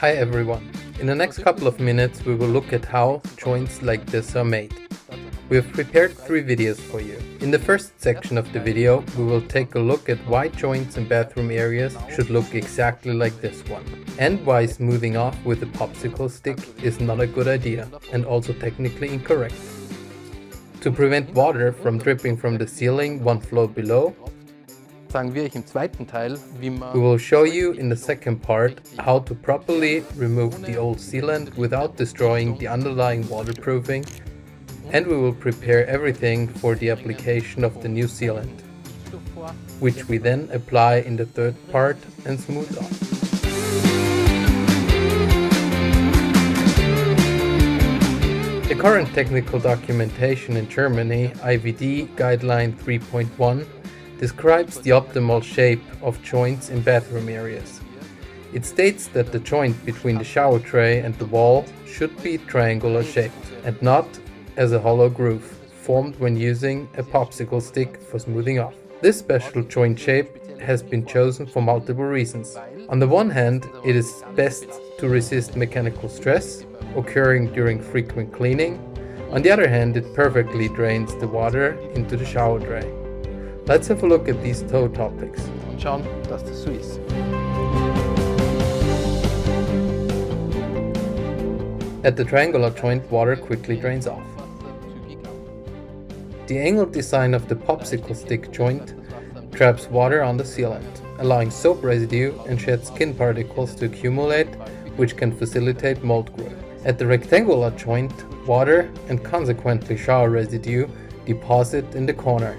Hi everyone! In the next couple of minutes we will look at how joints like this are made. We have prepared 3 videos for you. In the first section of the video we will take a look at why joints in bathroom areas should look exactly like this one, and why smoothing off with a popsicle stick is not a good idea and also technically incorrect. To prevent water from dripping from the ceiling one floor below, we will show you in the second part how to properly remove the old sealant without destroying the underlying waterproofing, and we will prepare everything for the application of the new sealant, which we then apply in the third part and smooth off. The current technical documentation in Germany, IVD Guideline 3.1, describes the optimal shape of joints in bathroom areas. It states that the joint between the shower tray and the wall should be triangular shaped and not as a hollow groove formed when using a popsicle stick for smoothing off. This special joint shape has been chosen for multiple reasons. On the one hand, it is best to resist mechanical stress occurring during frequent cleaning. On the other hand, it perfectly drains the water into the shower tray. Let's have a look at these toe topics und schauen, dass das so ist. At the triangular joint, water quickly drains off. The angled design of the popsicle stick joint traps water on the sealant, allowing soap residue and shed skin particles to accumulate, which can facilitate mold growth. At the rectangular joint, water and consequently shower residue deposit in the corner.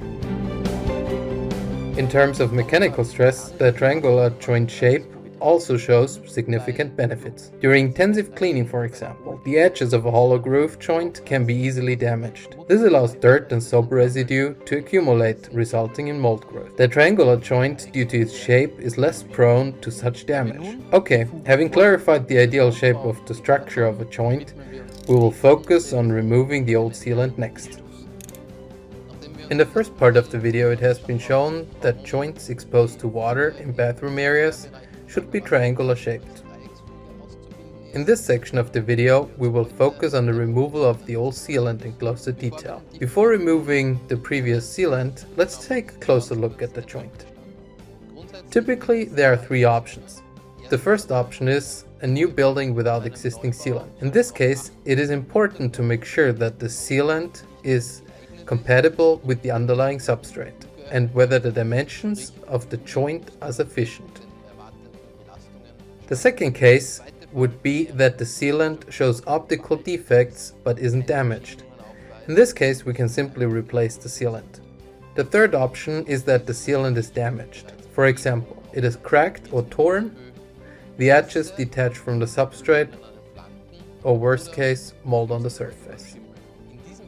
In terms of mechanical stress, the triangular joint shape also shows significant benefits. During intensive cleaning, for example, the edges of a hollow groove joint can be easily damaged. This allows dirt and soap residue to accumulate, resulting in mold growth. The triangular joint, due to its shape, is less prone to such damage. Okay, having clarified the ideal shape of the structure of a joint, we will focus on removing the old sealant next. In the first part of the video it has been shown that joints exposed to water in bathroom areas should be triangular shaped. In this section of the video we will focus on the removal of the old sealant in closer detail. Before removing the previous sealant, let's take a closer look at the joint. Typically there are 3 options. The first option is a new building without existing sealant. In this case it is important to make sure that the sealant is compatible with the underlying substrate and whether the dimensions of the joint are sufficient. The second case would be that the sealant shows optical defects but isn't damaged. In this case we can simply replace the sealant. The third option is that the sealant is damaged. For example, it is cracked or torn, the edges detached from the substrate, or worst case, mold on the surface.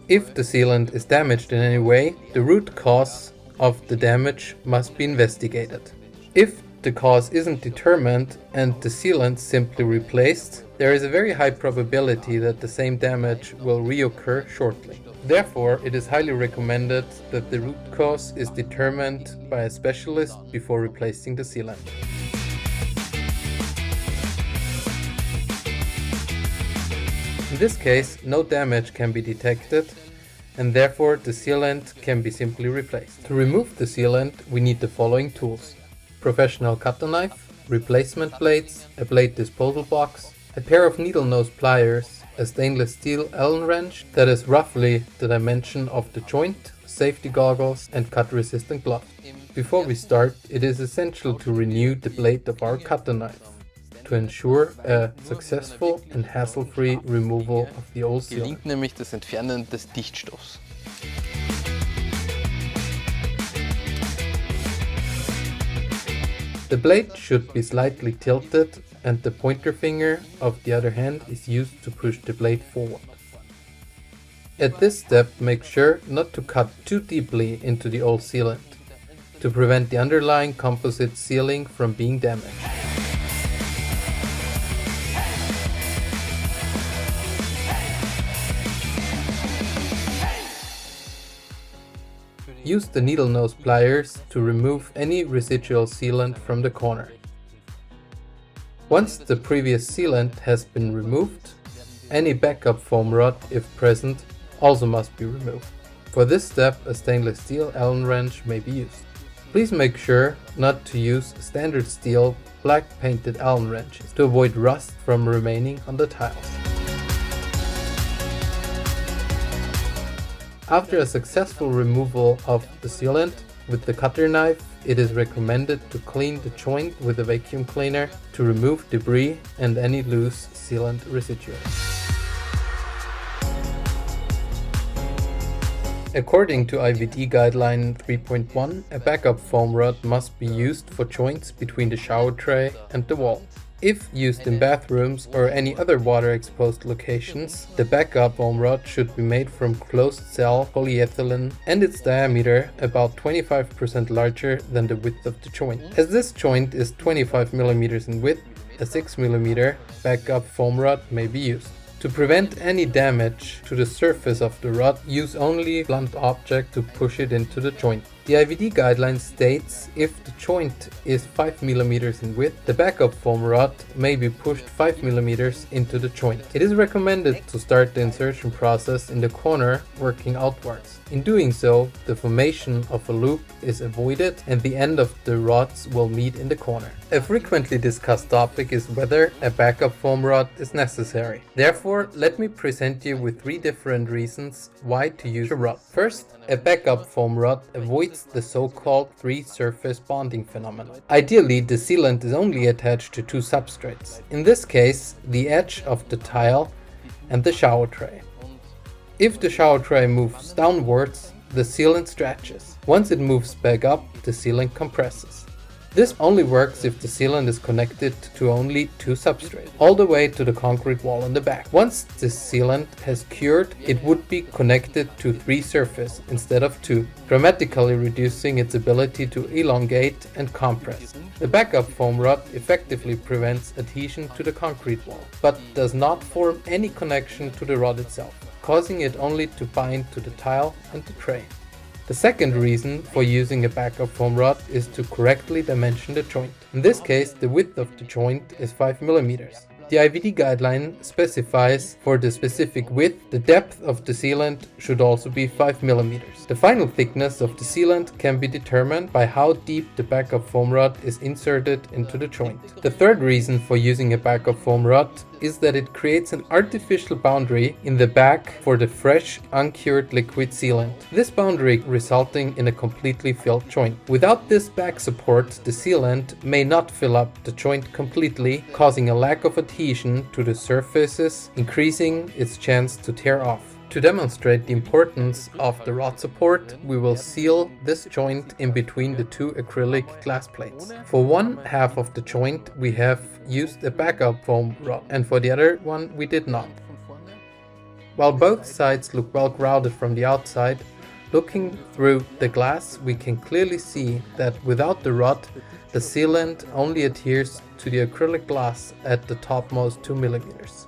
If the sealant is damaged in any way, the root cause of the damage must be investigated. If the cause isn't determined and the sealant simply replaced, there is a very high probability that the same damage will reoccur shortly. Therefore, it is highly recommended that the root cause is determined by a specialist before replacing the sealant. In this case, no damage can be detected and therefore the sealant can be simply replaced. To remove the sealant, we need the following tools: professional cutter knife, replacement blades, a blade disposal box, a pair of needle nose pliers, a stainless steel Allen wrench that is roughly the dimension of the joint, safety goggles and cut resistant gloves. Before we start, it is essential to renew the blade of our cutter knife to ensure a successful and hassle-free removal of the old sealant. Gelingt nämlich das Entfernen des Dichtstoffs. The blade should be slightly tilted and the pointer finger of the other hand is used to push the blade forward. At this step, make sure not to cut too deeply into the old sealant to prevent the underlying composite sealing from being damaged. Use the needle nose pliers to remove any residual sealant from the corner. Once the previous sealant has been removed, any backup foam rod, if present, also must be removed. For this step, a stainless steel Allen wrench may be used. Please make sure not to use standard steel black painted Allen wrenches to avoid rust from remaining on the tiles. After a successful removal of the sealant with the cutter knife, it is recommended to clean the joint with a vacuum cleaner to remove debris and any loose sealant residual. According to IVD Guideline 3.1, a backup foam rod must be used for joints between the shower tray and the wall. If used in bathrooms or any other water-exposed locations, the backup foam rod should be made from closed-cell polyethylene and its diameter about 25% larger than the width of the joint. As this joint is 25 mm in width, a 6 mm backup foam rod may be used. To prevent any damage to the surface of the rod, use only a blunt object to push it into the joint. The IVD guideline states if the joint is 5 mm in width, the backup foam rod may be pushed 5 mm into the joint. It is recommended to start the insertion process in the corner, working outwards. In doing so, the formation of a loop is avoided and the end of the rods will meet in the corner. A frequently discussed topic is whether a backup foam rod is necessary. Therefore, let me present you with 3 different reasons why to use a rod. First, a backup foam rod avoids the so-called 3-surface bonding phenomenon. Ideally, the sealant is only attached to 2 substrates. In this case, the edge of the tile and the shower tray. If the shower tray moves downwards, the sealant stretches. Once it moves back up, the sealant compresses. This only works if the sealant is connected to only 2 substrates, all the way to the concrete wall in the back. Once the sealant has cured, it would be connected to 3 surfaces instead of 2, dramatically reducing its ability to elongate and compress. The backup foam rod effectively prevents adhesion to the concrete wall, but does not form any connection to the rod itself, causing it only to bind to the tile and the tray. The second reason for using a backup foam rod is to correctly dimension the joint. In this case, the width of the joint is 5 mm. The IVD guideline specifies for the specific width, the depth of the sealant should also be 5 mm. The final thickness of the sealant can be determined by how deep the backup foam rod is inserted into the joint. The third reason for using a backup foam rod is that it creates an artificial boundary in the back for the fresh, uncured liquid sealant. This boundary resulting in a completely filled joint. Without this back support, the sealant may not fill up the joint completely, causing a lack of adhesion to the surfaces, increasing its chance to tear off. To demonstrate the importance of the rod support, we will seal this joint in between the 2 acrylic glass plates. For one half of the joint we have used a backup foam rod, and for the other one we did not. While both sides look well grounded from the outside, looking through the glass we can clearly see that without the rod, the sealant only adheres to the acrylic glass at the topmost 2 mm.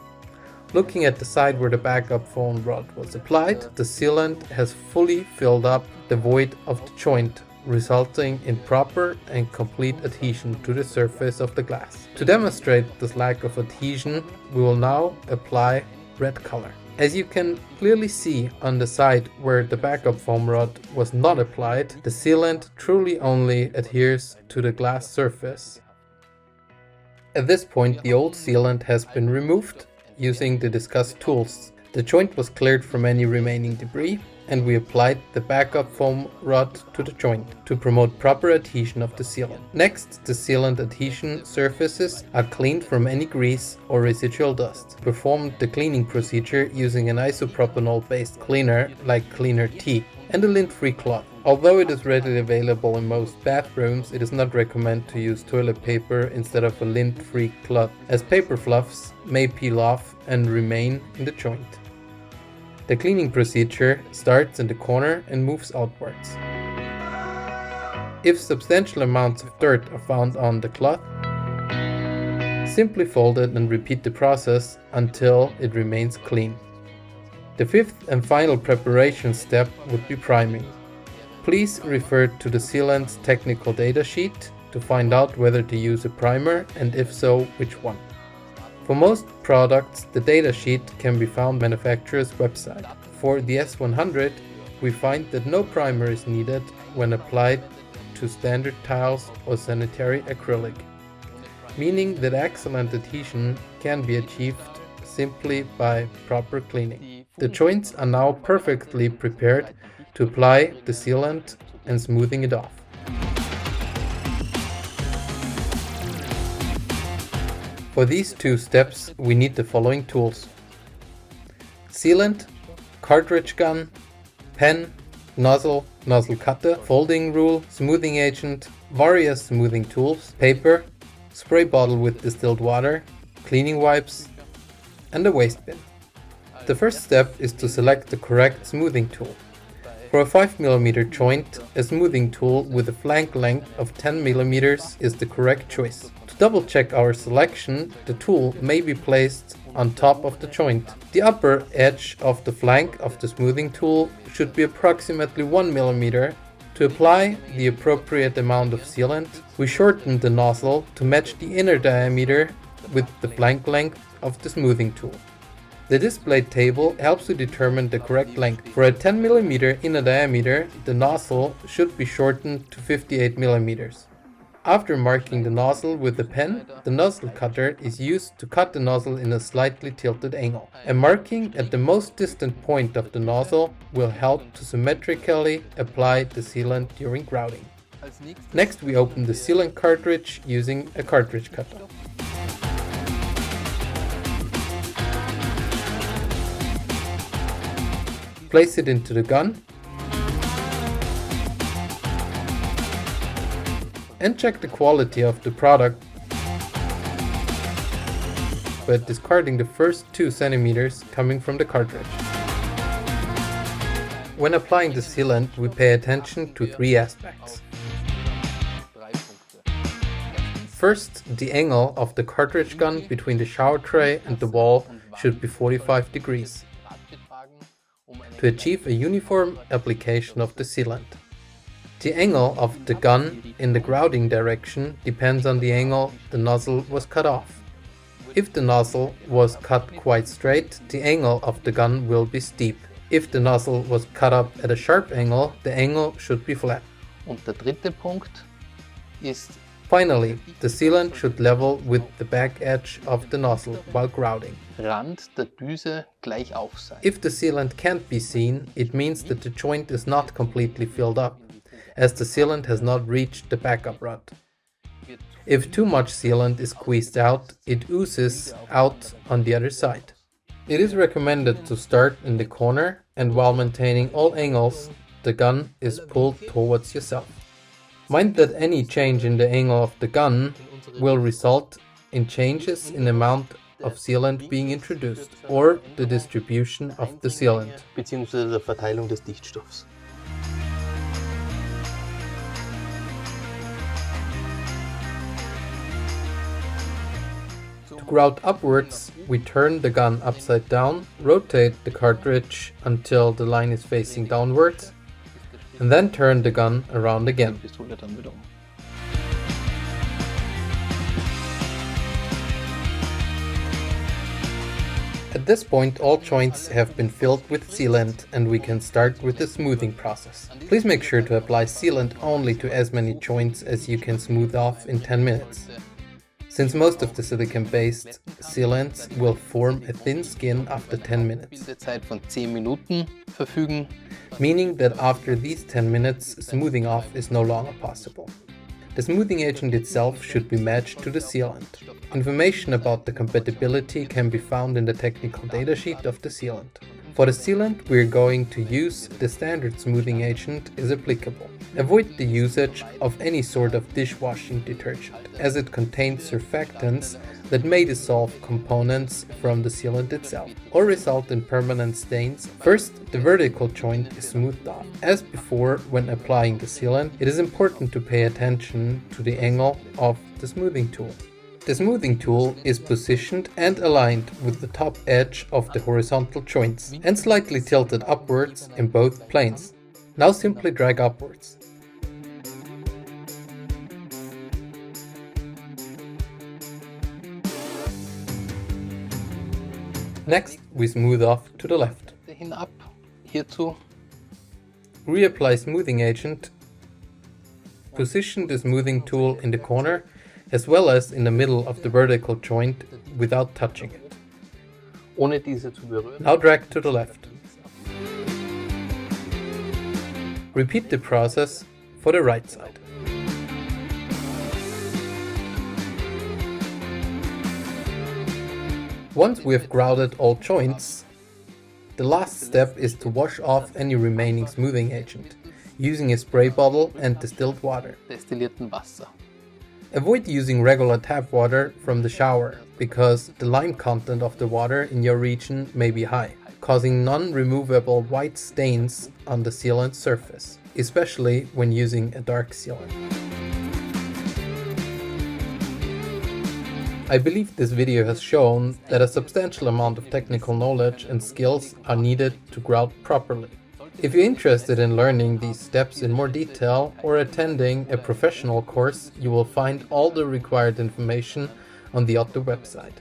Looking at the side where the backup foam rod was applied, the sealant has fully filled up the void of the joint, resulting in proper and complete adhesion to the surface of the glass. To demonstrate this lack of adhesion, we will now apply red color. As you can clearly see on the side where the backup foam rod was not applied, the sealant truly only adheres to the glass surface. At this point, the old sealant has been removed using the discussed tools. The joint was cleared from any remaining debris, and we applied the backup foam rod to the joint to promote proper adhesion of the sealant. Next, the sealant adhesion surfaces are cleaned from any grease or residual dust. Perform the cleaning procedure using an isopropanol based cleaner like Cleaner T and a lint-free cloth. Although it is readily available in most bathrooms, it is not recommended to use toilet paper instead of a lint-free cloth, as paper fluffs may peel off and remain in the joint. The cleaning procedure starts in the corner and moves outwards. If substantial amounts of dirt are found on the cloth, simply fold it and repeat the process until it remains clean. The fifth and final preparation step would be priming. Please refer to the sealant's technical data sheet to find out whether to use a primer and if so, which one. For most products, the datasheet can be found on the manufacturer's website. For the S100, we find that no primer is needed when applied to standard tiles or sanitary acrylic, meaning that excellent adhesion can be achieved simply by proper cleaning. The joints are now perfectly prepared to apply the sealant and smoothing it off. For these two steps, we need the following tools: sealant, cartridge gun, pen, nozzle, nozzle cutter, folding rule, smoothing agent, various smoothing tools, paper, spray bottle with distilled water, cleaning wipes, and a waste bin. The first step is to select the correct smoothing tool. For a 5mm joint, a smoothing tool with a flank length of 10mm is the correct choice. To double check our selection, the tool may be placed on top of the joint. The upper edge of the flank of the smoothing tool should be approximately 1mm. To apply the appropriate amount of sealant, we shorten the nozzle to match the inner diameter with the flank length of the smoothing tool. The displayed table helps to determine the correct length. For a 10mm inner diameter, the nozzle should be shortened to 58mm. After marking the nozzle with the pen, the nozzle cutter is used to cut the nozzle in a slightly tilted angle. A marking at the most distant point of the nozzle will help to symmetrically apply the sealant during grouting. Next, we open the sealant cartridge using a cartridge cutter. Place it into the gun and check the quality of the product by discarding the first 2 cm coming from the cartridge. When applying the sealant, we pay attention to 3 aspects. First, the angle of the cartridge gun between the shower tray and the wall should be 45 degrees to achieve a uniform application of the sealant. The angle of the gun in the grouting direction depends on the angle the nozzle was cut off. If the nozzle was cut quite straight, the angle of the gun will be steep. If the nozzle was cut up at a sharp angle, the angle should be flat. Und der dritte Punkt ist, Finally, the sealant should level with the back edge of the nozzle while grouting. Rand der Düse gleich auf sein. If the sealant can't be seen, it means that the joint is not completely filled up, as the sealant has not reached the backup rod. If too much sealant is squeezed out, it oozes out on the other side. It is recommended to start in the corner, and while maintaining all angles, the gun is pulled towards yourself. Mind that any change in the angle of the gun will result in changes in the amount of sealant being introduced or the distribution of the sealant. Beziehungsweise der Verteilung des Dichtstoffs. To grout upwards, we turn the gun upside down, rotate the cartridge until the line is facing downwards, and then turn the gun around again. Pistole dann wieder um. At this point, all joints have been filled with sealant, and we can start with the smoothing process. Please make sure to apply sealant only to as many joints as you can smooth off in 10 minutes. Since most of the silicone-based sealants will form a thin skin after 10 minutes, Bindezeit von 10 Minuten verfügen. meaning that after these 10 minutes, smoothing off is no longer possible. The smoothing agent itself should be matched to the sealant. Information about the compatibility can be found in the technical datasheet of the sealant. For the sealant we are going to use, the standard smoothing agent is applicable. Avoid the usage of any sort of dishwashing detergent, as it contains surfactants that may dissolve components from the sealant itself or result in permanent stains. First, the vertical joint is smoothed off. As before, when applying the sealant, it is important to pay attention to the angle of the smoothing tool. The smoothing tool is positioned and aligned with the top edge of the horizontal joints and slightly tilted upwards in both planes. Now simply drag upwards. Next, we smooth off to the left. Hinab. Hierzu Reapply smoothing agent. Position the smoothing tool in the corner as well as in the middle of the vertical joint without touching it. ohne diese zu berühren. Now drag to the left. Repeat the process for the right side. Once we have grouted all joints, the last step is to wash off any remaining smoothing agent, using a spray bottle and distilled water. Destillierten Wasser. Avoid using regular tap water from the shower, because the lime content of the water in your region may be high, causing non-removable white stains on the sealant surface, especially when using a dark sealant. I believe this video has shown that a substantial amount of technical knowledge and skills are needed to grout properly. If you're interested in learning these steps in more detail or attending a professional course, you will find all the required information on the OTTO website.